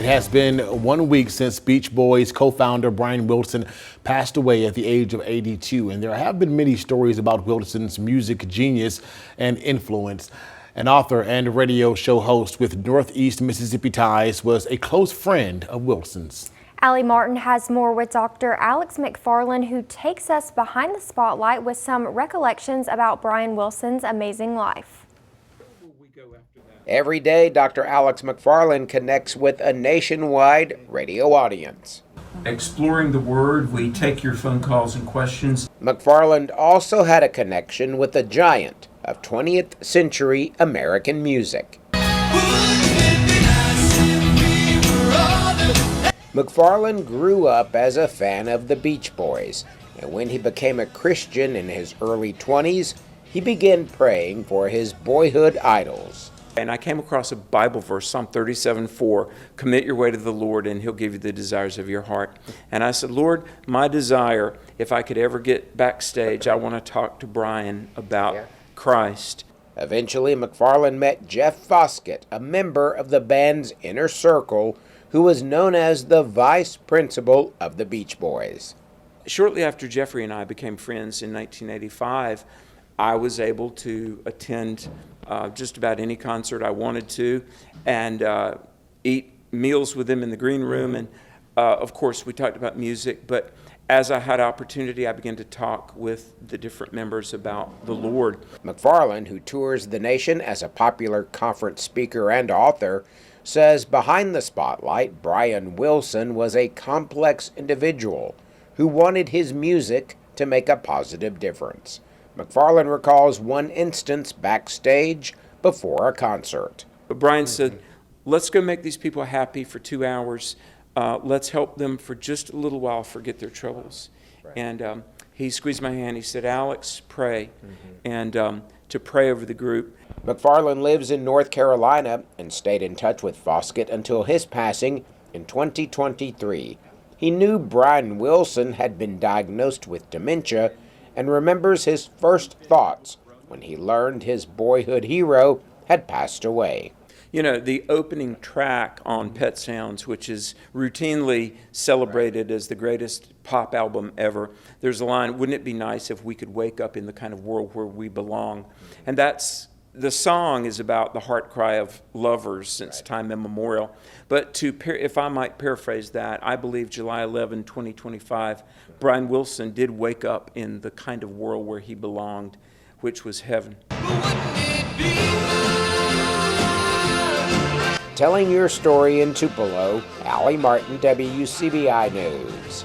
It has been 1 week since Beach Boys co-founder Brian Wilson passed away at the age of 82, and there have been many stories about Wilson's music genius and influence. An author and radio show host with Northeast Mississippi ties was a close friend of Wilson's. Allie Martin has more with Dr. Alex-McFarland, who takes us behind the spotlight with some recollections about Brian Wilson's amazing life. Every day, Dr. Alex-McFarland connects with a nationwide radio audience. Exploring the Word, we take your phone calls and questions. McFarland also had a connection with a giant of 20th century American music. McFarland grew up as a fan of the Beach Boys, and when he became a Christian in his early 20s, he began praying for his boyhood idols. And I came across a Bible verse, Psalm 37:4, commit your way to the Lord and He'll give you the desires of your heart. And I said, Lord, my desire, if I could ever get backstage, I want to talk to Brian about Christ. Eventually, McFarland met Jeff Foskett, a member of the band's inner circle, who was known as the vice principal of the Beach Boys. Shortly after Jeffrey and I became friends in 1985, I was able to attend just about any concert I wanted to and eat meals with him in the green room. And of course, we talked about music, but as I had opportunity, I began to talk with the different members about the Lord. McFarland, who tours the nation as a popular conference speaker and author, says behind the spotlight, Brian Wilson was a complex individual who wanted his music to make a positive difference. McFarland recalls one instance backstage before a concert. But Brian said, let's go make these people happy for 2 hours. Let's help them for just a little while forget their troubles. Right. And he squeezed my hand. He said, Alex, pray. And to pray over the group. McFarland lives in North Carolina and stayed in touch with Foskett until his passing in 2023. He knew Brian Wilson had been diagnosed with dementia and remembers his first thoughts when he learned his boyhood hero had passed away. You know, the opening track on Pet Sounds, which is routinely celebrated as the greatest pop album ever, there's a line, wouldn't it be nice if we could wake up in the kind of world where we belong? And the song is about the heart cry of lovers since time immemorial. But if I might paraphrase that, I believe July 11, 2025, Brian Wilson did wake up in the kind of world where he belonged, which was heaven. Telling your story in Tupelo, Allie Martin, WCBI News.